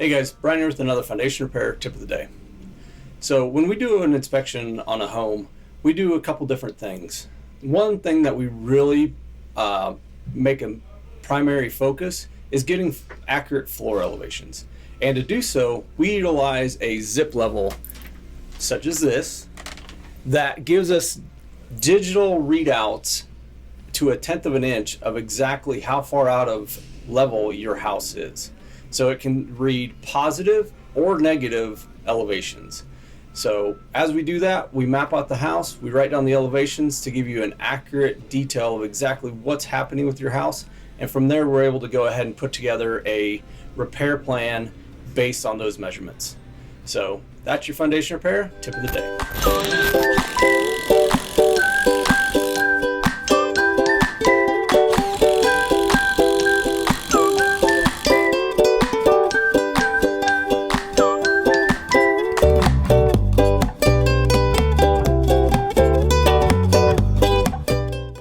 Hey guys, Brian here with another foundation repair tip of the day. So when we do an inspection on a home, we do a couple different things. One thing that we really make a primary focus is getting accurate floor elevations. And to do so, we utilize a zip level such as this that gives us digital readouts to 1/10 of an inch of exactly how far out of level your house is. So it can read positive or negative elevations. So as we do that, we map out the house, we write down the elevations to give you an accurate detail of exactly what's happening with your house. And from there, we're able to go ahead and put together a repair plan based on those measurements. So that's your foundation repair tip of the day.